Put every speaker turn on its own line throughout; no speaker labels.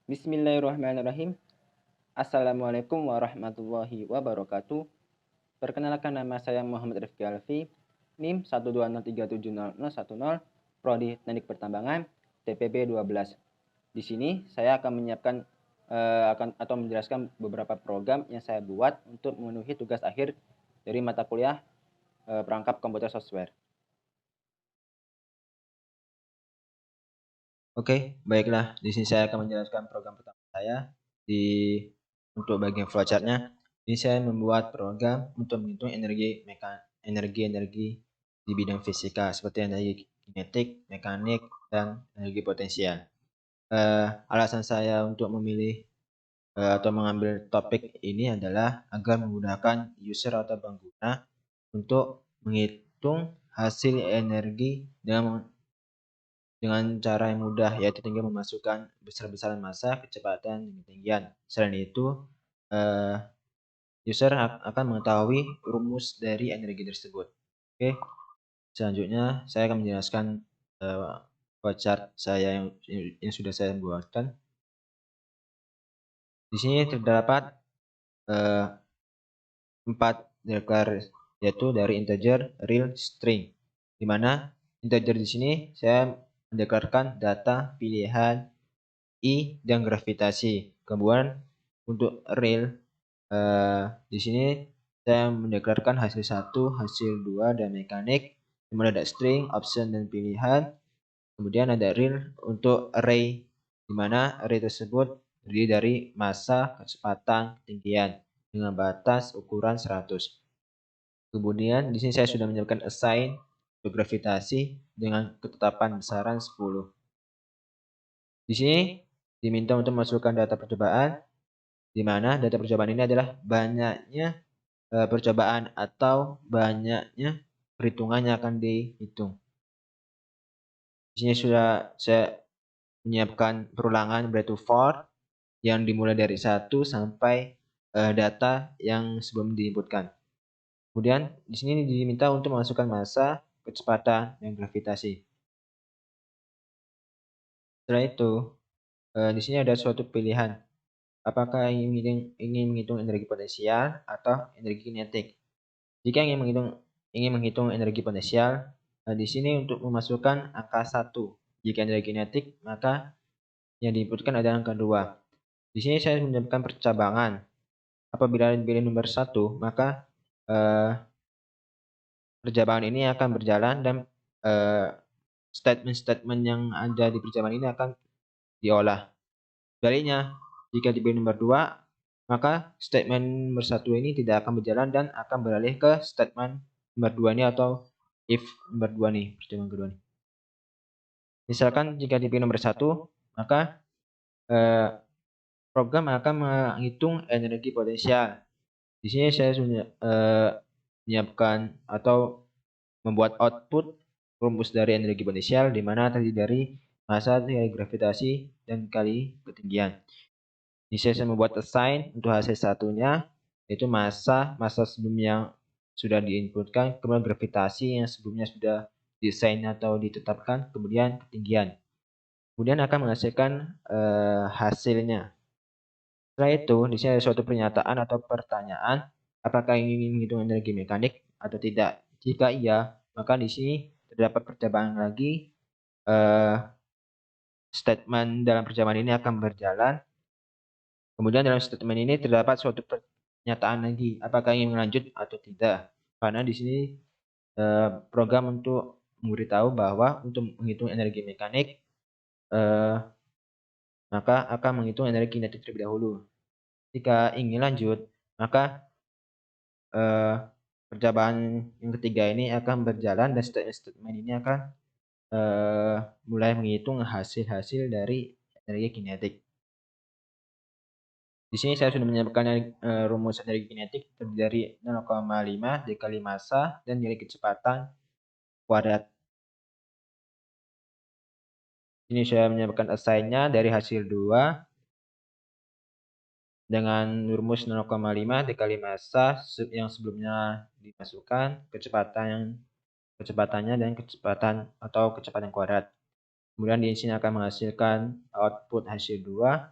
Bismillahirrahmanirrahim. Assalamualaikum warahmatullahi wabarakatuh. Perkenalkan, nama saya Muhammad Rifki Alfi, NIM 120370010, Prodi Teknik Pertambangan, TPB 12. Di sini saya akan menyiapkan atau menjelaskan beberapa program yang saya buat untuk memenuhi tugas akhir dari mata kuliah perangkap komputer software. Oke, baiklah. Di sini saya akan menjelaskan program pertama saya untuk bagian flowchartnya. Ini saya membuat program untuk menghitung energi di bidang fisika seperti energi kinetik, mekanik, dan energi potensial. Alasan saya untuk memilih atau mengambil topik ini adalah agar memudahkan user atau pengguna untuk menghitung hasil energi dengan cara yang mudah, yaitu tinggal memasukkan besar-besaran massa, kecepatan, dan ketinggian. Selain itu, user akan mengetahui rumus dari energi tersebut. Oke, selanjutnya saya akan menjelaskan flowchart saya yang sudah saya buatkan. Di sini terdapat 4 deklarasi, yaitu dari integer, real, string. Di mana integer di sini saya mendeklarasikan data pilihan I dan gravitasi. Kemudian untuk real di sini saya mendeklarasikan hasil 1, hasil 2, dan mekanik. Kemudian ada string, option, dan pilihan. Kemudian ada real untuk array, di mana array tersebut terdiri dari massa, kecepatan, ketinggian dengan batas ukuran 100. Kemudian di sini saya sudah menyiapkan assign untuk gravitasi dengan ketetapan besaran 10. Di sini diminta untuk memasukkan data percobaan, di mana data percobaan ini adalah banyaknya percobaan atau banyaknya perhitungan yang akan dihitung. Di sini sudah saya menyiapkan perulangan breadth-to-forth yang dimulai dari 1 sampai data yang sebelum diinputkan. Kemudian di sini diminta untuk memasukkan massa, kecepatan, dan gravitasi. Setelah itu, di sini ada suatu pilihan. Apakah ingin menghitung energi potensial atau energi kinetik? Jika ingin menghitung energi potensial, di sini untuk memasukkan angka 1. Jika energi kinetik, maka yang diinputkan adalah angka 2. Di sini saya menyiapkan percabangan. Apabila dipilih nomor 1, maka percabangan ini akan berjalan dan statement-statement yang ada di percabangan ini akan diolah. Sebaliknya, jika dipilih nomor 2, maka statement nomor 1 ini tidak akan berjalan dan akan beralih ke statement nomor 2 ini atau if nomor 2 nih, percabangan kedua nih. Misalkan jika dipilih nomor 1, maka program akan menghitung energi potensial. Di sini saya sudah menyiapkan atau membuat output rumus dari energi potensial, di mana terdiri dari massa dikali gravitasi dan kali ketinggian. Di sini saya membuat assign untuk hasil satunya, yaitu massa sebelumnya yang sudah diinputkan, kemudian gravitasi yang sebelumnya sudah desain atau ditetapkan, kemudian ketinggian. Kemudian akan menghasilkan hasilnya. Setelah itu, di sini ada suatu pernyataan atau pertanyaan, apakah ingin menghitung energi mekanik atau tidak. Jika iya, maka di sini terdapat percobaan lagi. Statement dalam percobaan ini akan berjalan. Kemudian dalam statement ini terdapat suatu pernyataan lagi, apakah ingin lanjut atau tidak. Karena di sini program untuk memberitahu bahwa untuk menghitung energi mekanik, maka akan menghitung energi kinetik terlebih dahulu. Jika ingin lanjut, maka percobaan yang ketiga ini akan berjalan dan statement ini akan mulai menghitung hasil-hasil dari energi kinetik. Di sini saya sudah menyiapkan rumus energi kinetik terdiri dari 0,5 dikali massa dan nilai kecepatan kuadrat. Ini saya menyiapkan assign-nya dari hasil 2 dengan rumus 0,5 dikali massa yang sebelumnya dimasukkan, kecepatannya dan kecepatan atau kecepatan kuadrat. Kemudian di sini akan menghasilkan output hasil 2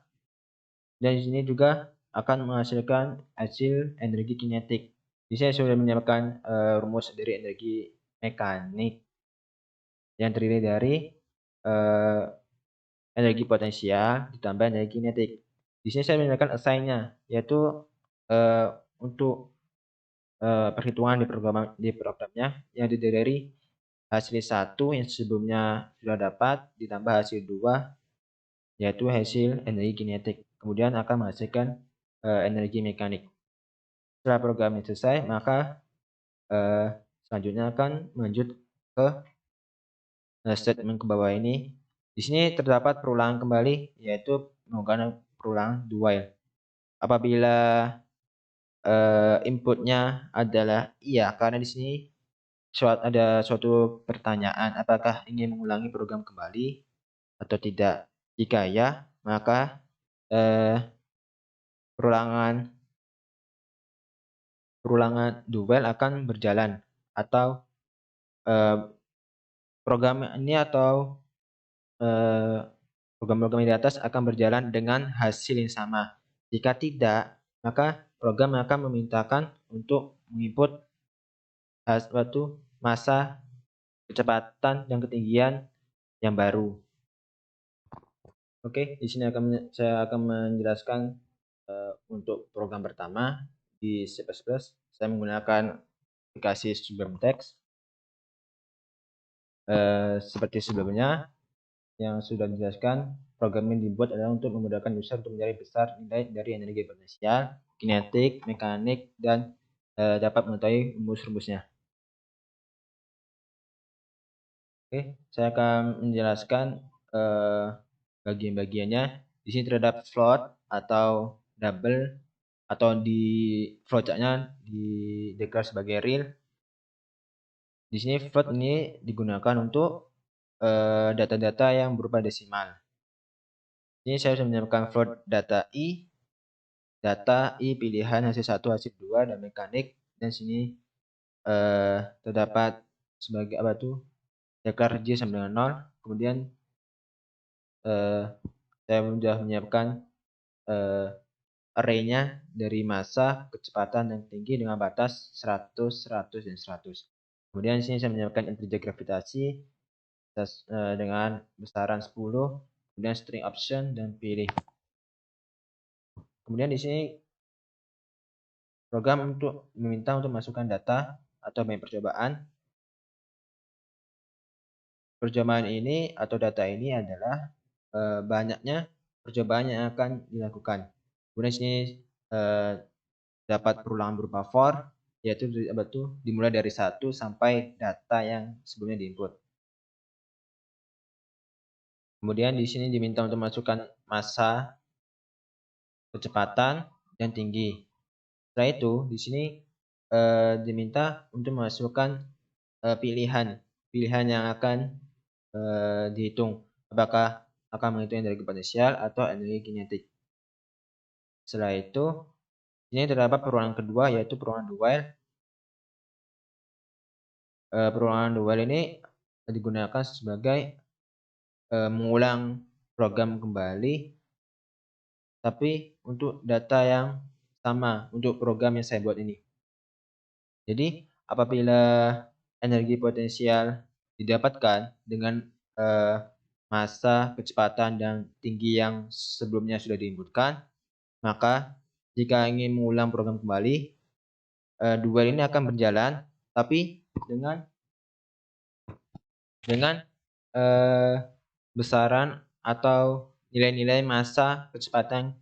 Dan di sini juga akan menghasilkan hasil energi kinetik. Di sini saya sudah menyiapkan rumus dari energi mekanik yang terdiri dari energi potensial ditambah energi kinetik. Di sini saya menyiapkan assign-nya, yaitu untuk perhitungan di programnya yang terdiri dari hasil 1 yang sebelumnya sudah dapat ditambah hasil 2 yaitu hasil energi kinetik. Kemudian akan menghasilkan energi mekanik. Setelah program ini selesai, maka selanjutnya akan melanjut ke statement ke bawah ini. Di sini terdapat perulangan kembali, yaitu menggunakan perulangan do while. Apabila inputnya adalah iya, karena di sini ada suatu pertanyaan, apakah ingin mengulangi program kembali atau tidak. Jika ya, maka perulangan do while akan berjalan, atau program ini atau program-program di atas akan berjalan dengan hasil yang sama. Jika tidak, maka program akan memintakan untuk menginput suatu massa, kecepatan, dan ketinggian yang baru. Oke, di sini saya akan menjelaskan untuk program pertama di C++. Saya menggunakan aplikasi Sublime Text. Seperti sebelumnya yang sudah dijelaskan, program yang dibuat adalah untuk memudahkan user untuk mencari besar nilai dari energi potensial, kinetik, mekanik, dan dapat mengetahui rumus-rumusnya. Oke, saya akan menjelaskan bagian-bagiannya. Di sini terdapat float atau double, atau di flowchart-nya di-declare sebagai real. Di sini float ini digunakan untuk data-data yang berupa desimal. Ini saya sudah menyiapkan float data I pilihan hasil 1, hasil 2, dan mekanik. Dan sini terdapat sebagai apa tuh, declare J sama dengan 0. Kemudian saya sudah menyiapkan array-nya dari massa, kecepatan, dan tinggi dengan batas 100, 100, dan 100. Kemudian di sini saya menyiapkan integer gravitasi dengan besaran 10, kemudian string option, dan pilih. Kemudian di sini program untuk meminta untuk masukkan data atau banyak percobaan. Percobaan ini atau data ini adalah banyaknya percobaan yang akan dilakukan. Kemudian sini dapat perulangan berupa for, yaitu dimulai dari 1 sampai data yang sebelumnya diinput. Kemudian di sini diminta untuk masukkan massa, kecepatan, dan tinggi. Setelah itu di sini diminta untuk memasukkan pilihan yang akan dihitung, apakah akan menghitung energi potensial atau energi kinetik. Setelah itu, ini terdapat perulangan kedua, yaitu perulangan do while. Perulangan do while ini digunakan sebagai mengulang program kembali, tapi untuk data yang sama untuk program yang saya buat ini. Jadi, apabila energi potensial didapatkan dengan massa, kecepatan, dan tinggi yang sebelumnya sudah diinputkan, maka jika ingin mengulang program kembali, do while ini akan berjalan, tapi dengan besaran atau nilai-nilai massa, kecepatan,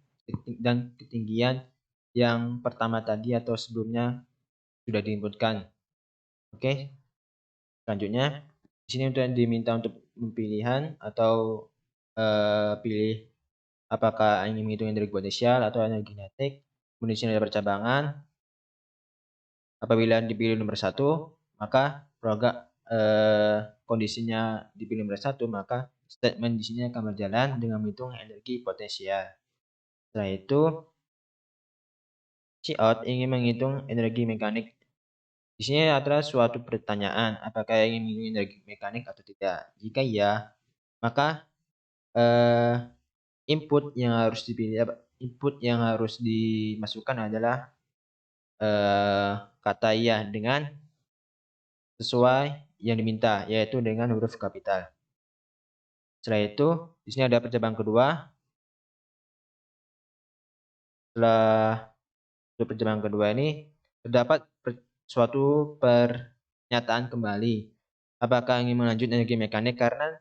dan ketinggian yang pertama tadi atau sebelumnya sudah diinputkan. Oke, selanjutnya di sini untuk diminta untuk pemilihan atau pilih apakah ingin menghitung energi potensial atau energi kinetik. Kemudian di sini ada percabangan. Apabila dipilih nomor 1, maka program kondisinya dipilih nomor 1, maka statement di sini akan berjalan dengan menghitung energi potensial. Setelah itu, cout ingin menghitung energi mekanik. Di sini adalah suatu pertanyaan, apakah ingin menghitung energi mekanik atau tidak. Jika iya, maka input yang harus dipilih, input yang harus dimasukkan adalah kata iya dengan sesuai yang diminta, yaitu dengan huruf kapital. Setelah itu, di sini ada percobaan kedua. Setelah percobaan kedua ini, terdapat suatu pernyataan kembali. Apakah ingin melanjut energi mekanik karena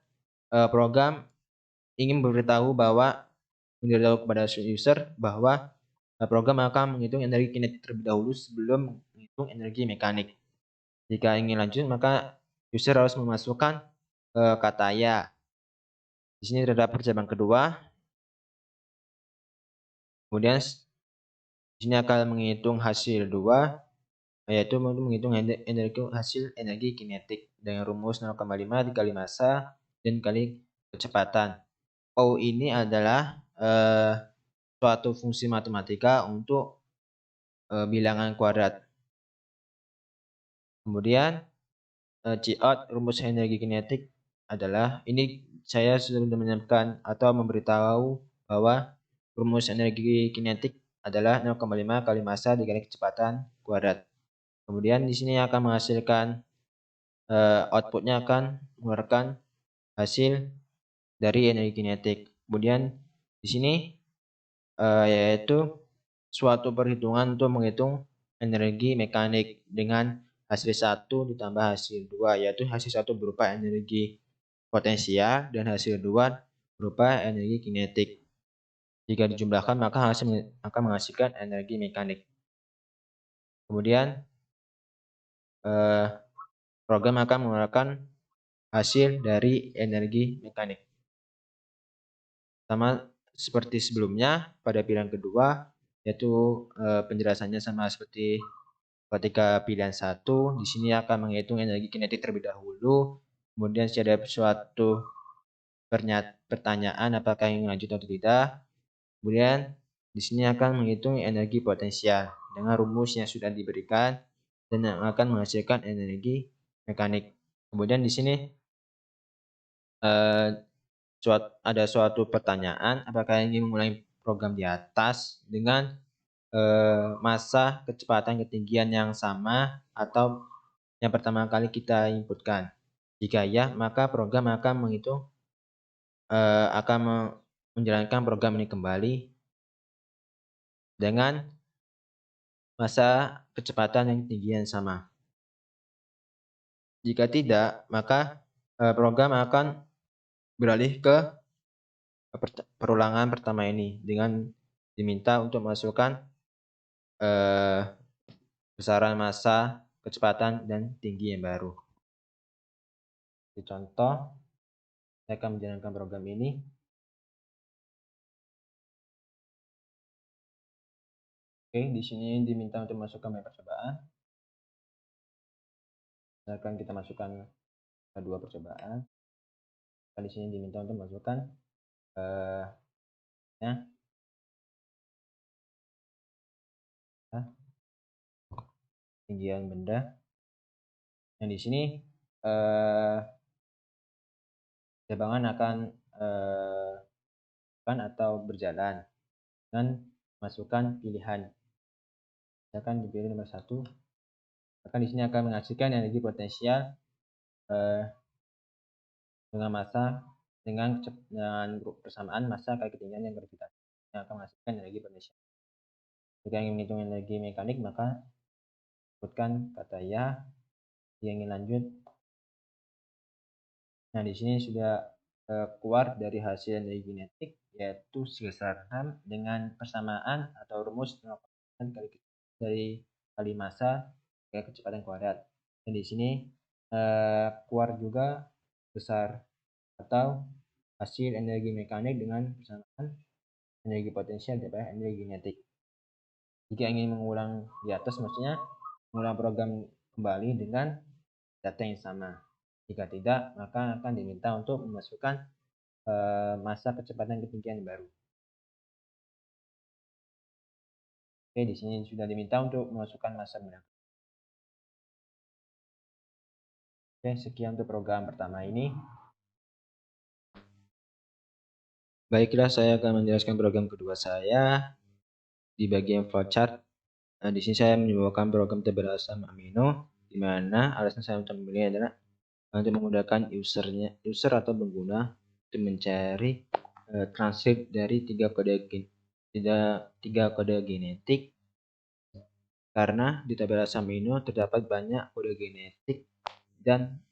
program ingin memberitahu kepada user bahwa program akan menghitung energi kinetik terlebih dahulu sebelum menghitung energi mekanik. Jika ingin lanjut, maka user harus memasukkan kata ya. Di sini terdapat percobaan kedua. Kemudian di sini akan menghitung hasil 2, yaitu menghitung hasil energi kinetik dengan rumus 0,5 dikali massa dan kali kecepatan. O ini adalah suatu fungsi matematika untuk bilangan kuadrat. Kemudian Cout rumus energi kinetik adalah, ini saya sudah menyiapkan atau memberitahu bahwa rumus energi kinetik adalah 0,5 kali massa dikali kecepatan kuadrat. Kemudian di sini akan menghasilkan outputnya akan mengeluarkan hasil dari energi kinetik. Kemudian di sini yaitu suatu perhitungan untuk menghitung energi mekanik dengan hasil 1 ditambah hasil 2, yaitu hasil 1 berupa energi potensial dan hasil 2 berupa energi kinetik. Jika dijumlahkan maka hasil akan menghasilkan energi mekanik. Kemudian program akan mengeluarkan hasil dari energi mekanik. Sama seperti sebelumnya pada pilihan kedua, yaitu penjelasannya sama seperti ketika pilihan 1, di sini akan menghitung energi kinetik terlebih dahulu. Kemudian jika ada suatu pertanyaan apakah ingin lanjut atau tidak. Kemudian di sini akan menghitung energi potensial dengan rumus yang sudah diberikan dan yang akan menghasilkan energi mekanik. Kemudian di sini ada suatu pertanyaan, apakah ingin mengulangi program di atas dengan massa, kecepatan, ketinggian yang sama atau yang pertama kali kita inputkan. Jika ya, maka program akan menghitung akan menjalankan program ini kembali dengan massa, kecepatan, dan ketinggian yang sama. Jika tidak, maka program akan beralih ke perulangan pertama ini dengan diminta untuk masukkan besaran massa, kecepatan, dan tinggi yang baru. Di contoh, saya akan menjalankan program ini. Oke, di sini diminta untuk masukkan banyak percobaan. Akan kita masukkan dua percobaan. Di sini diminta untuk masukkan tinggian benda. Yang di sini cabangan akan atau berjalan dengan masukkan pilihan. Misalkan dipilih nomor 1, maka di sini akan menghasilkan energi potensial dengan massa dengan persamaan massa kali ketinggian yang gravitasi yang akan menghasilkan energi potensial. Jika ingin menghitung energi mekanik, maka sebutkan kata ya. Jika ingin lanjut, nah di sini sudah keluar dari hasil energi kinetik, yaitu sebesar 6 dengan persamaan atau rumus 0,9 kali massa kali kecepatan kuadrat. Dan di sini keluar juga besar atau hasil energi mekanik dengan persamaan energi potensial daripada energi kinetik. Jika ingin mengulang di atas, maksudnya mengulang program kembali dengan data yang sama. Jika tidak, maka akan diminta untuk memasukkan massa, kecepatan, ketinggian baru. Oke, di sini sudah diminta untuk memasukkan massa benda. Oke, sekian untuk program pertama ini. Baiklah, saya akan menjelaskan program kedua saya di bagian flowchart. Nah, di sini saya menyebutkan program tabel asam amino, di mana alasan saya untuk memilih adalah untuk memudahkan user atau pengguna untuk mencari transkript dari tiga kode genetik, karena di tabel asam amino terdapat banyak kode genetik dan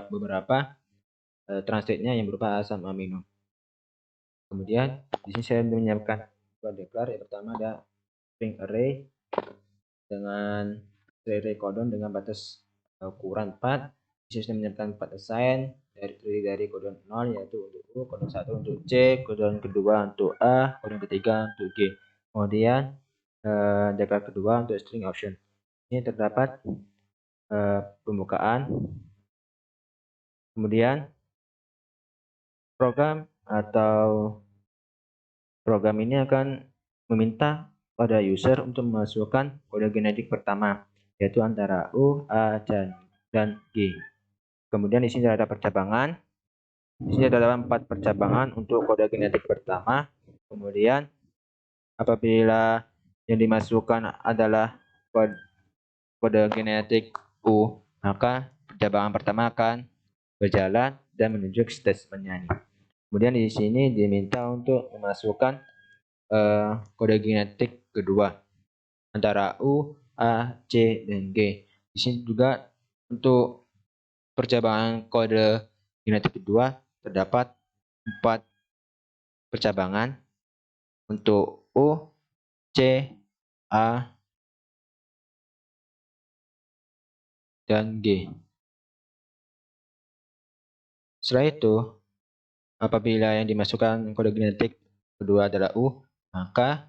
beberapa transkripnya yang berupa asam amino. Kemudian di sini saya menyiapkan dua declar. Yang pertama ada string array dengan array codon dengan batas ukuran 4. Di sini saya menyiapkan 4 assign dari codon 0 yaitu untuk U, codon 1 untuk C, codon kedua untuk A, codon ketiga untuk G. Kemudian declar kedua untuk string option. Ini terdapat pembukaan. Kemudian program ini akan meminta pada user untuk memasukkan kode genetik pertama, yaitu antara U, A, dan G. Kemudian di sini ada percabangan. Di sini ada 4 percabangan untuk kode genetik pertama. Kemudian apabila yang dimasukkan adalah kode genetik U, maka percabangan pertama akan berjalan dan menunjuk statementnya. Kemudian di sini diminta untuk memasukkan kode genetik kedua antara U, A, C, dan G. Di sini juga untuk percabangan kode genetik kedua terdapat 4 percabangan untuk U, C, A, dan G. Setelah itu, apabila yang dimasukkan kode genetik kedua adalah U, maka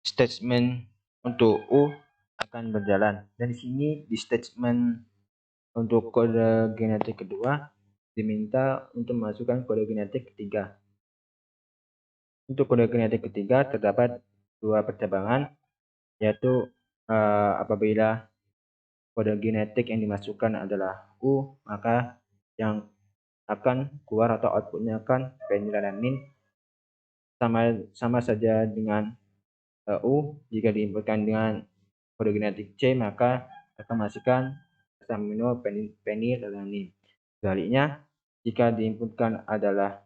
statement untuk U akan berjalan. Dan di sini di statement untuk kode genetik kedua diminta untuk memasukkan kode genetik ketiga. Untuk kode genetik ketiga terdapat 2 percabangan, yaitu apabila kode genetik yang dimasukkan adalah U, maka yang akan keluar atau outputnya akan phenylalanin, sama saja dengan U. Jika diinputkan dengan kode genetik C, maka akan menghasilkan asam amino phenylalanin. Sebaliknya, jika diinputkan adalah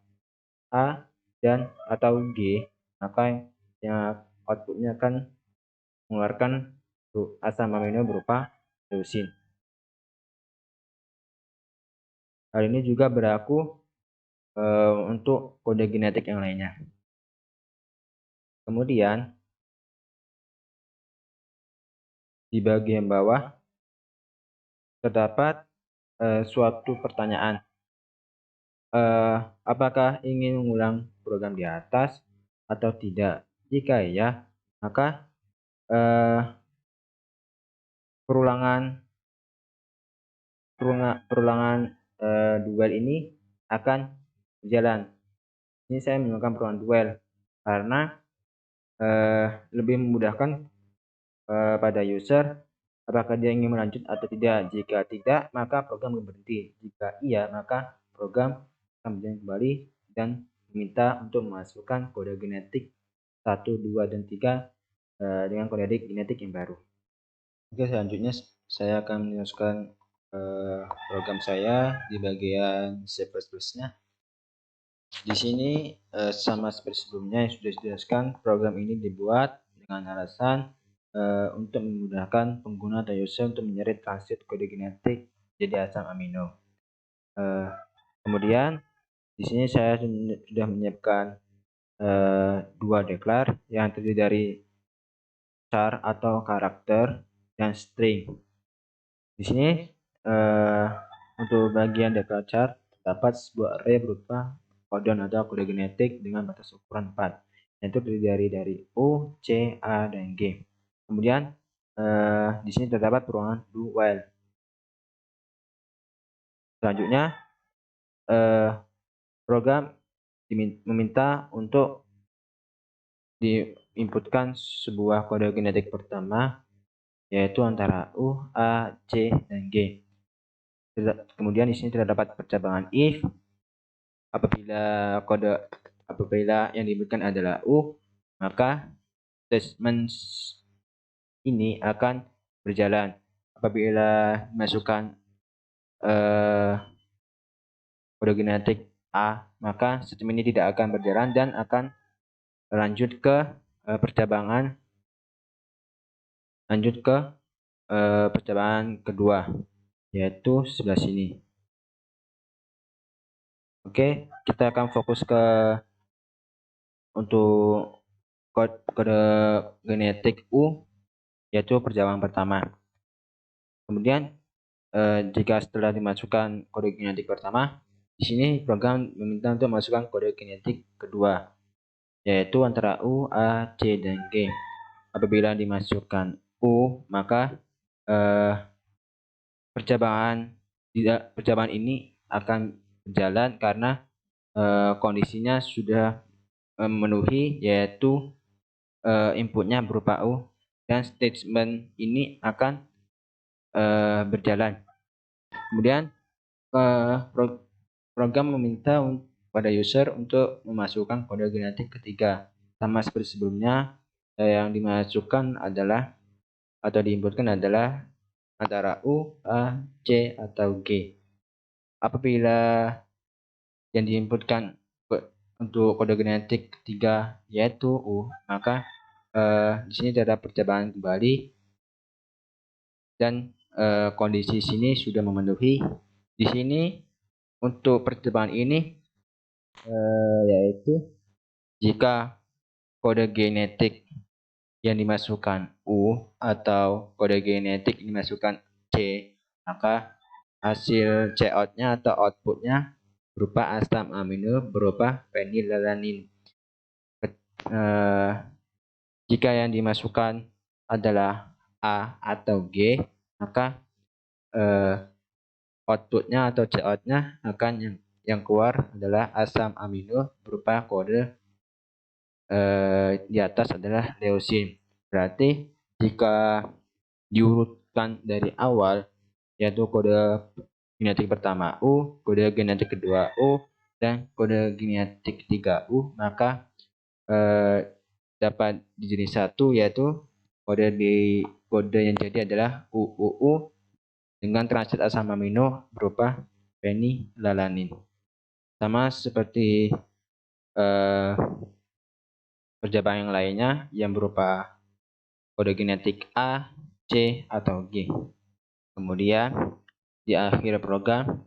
A dan atau G, maka yang outputnya akan mengeluarkan asam amino berupa leusin. Hal ini juga berlaku untuk kode genetik yang lainnya. Kemudian di bagian bawah terdapat suatu pertanyaan. Apakah ingin mengulang program di atas atau tidak? Jika iya, maka perulangan duel ini akan berjalan. Ini saya menggunakan perulangan duel karena lebih memudahkan pada user apakah dia ingin melanjut atau tidak. Jika tidak, maka program berhenti. Jika iya, maka program akan berjalan kembali dan meminta untuk memasukkan kode genetik 1, 2, dan 3 dengan kode genetik yang baru. Oke, selanjutnya saya akan menyusun program saya di bagian C++-nya. Di sini sama seperti sebelumnya yang sudah dijelaskan, program ini dibuat dengan alasan untuk memudahkan pengguna atau user untuk menyeret transit kode genetik jadi asam amino. Kemudian di sini saya sudah menyiapkan 2 declar yang terdiri dari char atau karakter dan string. Di sini untuk bagian declar char terdapat sebuah array berupa codon atau kode genetik dengan batas ukuran 4, yaitu terdiri dari U, C, A, dan G. Kemudian di sini terdapat perulangan do while. Selanjutnya program meminta untuk diinputkan sebuah kode genetik pertama, yaitu antara U, A, C, dan G. Kemudian di sini terdapat percabangan if Apabila yang diinputkan adalah U, maka statement ini akan berjalan. Apabila masukkan kode genetik A, maka statement ini tidak akan berjalan dan akan lanjut ke percabangan kedua, yaitu sebelah sini. Oke, kita akan fokus untuk kode genetik U, yaitu percabangan pertama. Kemudian jika setelah dimasukkan kode genetik pertama, di sini program meminta untuk masukkan kode genetik kedua, yaitu antara U, A, C, dan G. Apabila dimasukkan U, maka percabangan ini akan berjalan karena kondisinya sudah memenuhi, yaitu inputnya berupa U, dan statement ini akan berjalan. Kemudian program meminta pada user untuk memasukkan kode genetik ketiga. Sama seperti sebelumnya, yang dimasukkan adalah atau diinputkan adalah antara U, A, C, atau G. Apabila yang diinputkan untuk kode genetik ketiga yaitu U, maka di sini ada percabangan kembali dan kondisi sini sudah memenuhi. Di sini untuk percobaan ini yaitu jika kode genetik yang dimasukkan U atau kode genetik yang dimasukkan C, maka hasil C-out-nya atau outputnya berupa asam amino berupa fenilalanin. Jika yang dimasukkan adalah A atau G, maka outputnya atau C-out-nya akan yang keluar adalah asam amino berupa kode di atas adalah leucin. Berarti jika diurutkan dari awal, yaitu kode genetik pertama U, kode genetik kedua U, dan kode genetik ketiga U, maka dapat dijadikan satu, yaitu kode yang jadi adalah UUU dengan transit asam amino berupa fenilalanin. Sama seperti percabangan yang lainnya yang berupa kode genetik A, C, atau G. Kemudian di akhir program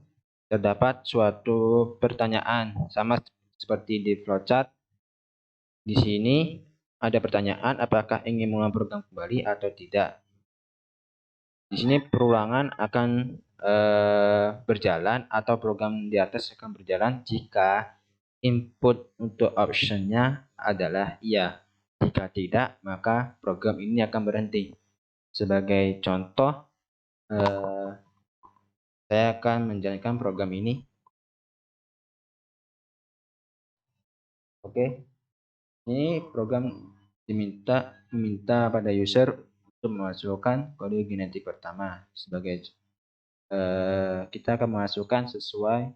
terdapat suatu pertanyaan sama seperti di flowchart. Di sini ada pertanyaan apakah ingin mengulang program kembali atau tidak. Di sini perulangan akan berjalan atau program di atas akan berjalan jika input untuk optionnya adalah iya. Jika tidak, maka program ini akan berhenti. Sebagai contoh, saya akan menjalankan program ini. Oke, ini program meminta pada user untuk memasukkan kode genetik pertama. Sebagai kita akan memasukkan sesuai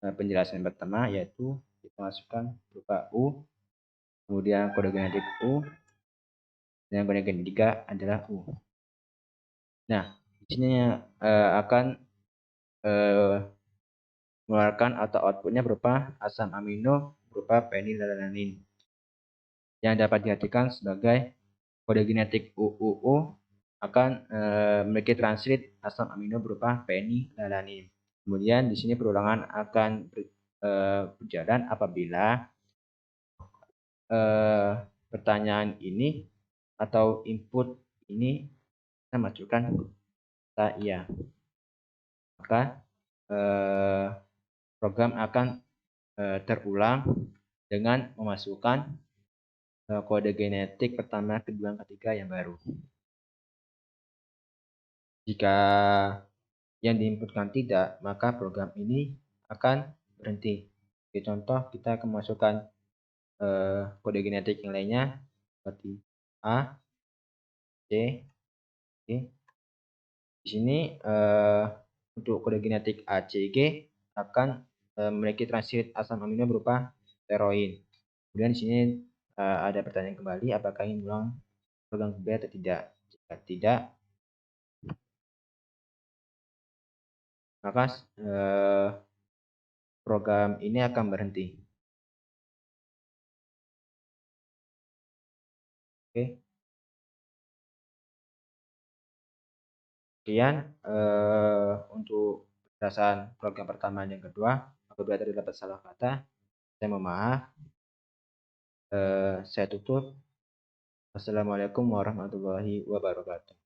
penjelasan pertama, yaitu kita masukkan berupa U, kemudian kode genetik U, dan kode genetik 3 adalah U. Nah, di sini akan mengeluarkan atau outputnya berupa asam amino berupa fenilalanin yang dapat diartikan sebagai kode genetik UUU akan memiliki transit asam amino berupa fenilalanin. Kemudian di sini perulangan akan berjalan apabila pertanyaan ini atau input ini kita masukkan kata iya, maka program akan terulang dengan memasukkan kode genetik pertama, kedua, ketiga yang baru. Jika yang diinputkan tidak, maka program ini akan berhenti. Sebagai contoh, kita akan memasukkan kode genetik yang lainnya seperti A, C, G. Di sini untuk kode genetik A, C, G akan memiliki transit asam amino berupa steroid. Kemudian di sini ada pertanyaan kembali, apakah ingin mengulang program kerja atau tidak? Jika tidak, maka program ini akan berhenti. Oke. Kemudian untuk berdasarkan program pertama dan yang kedua, apabila terdapat salah kata, saya mohon maaf. Saya tutup. Wassalamualaikum warahmatullahi wabarakatuh.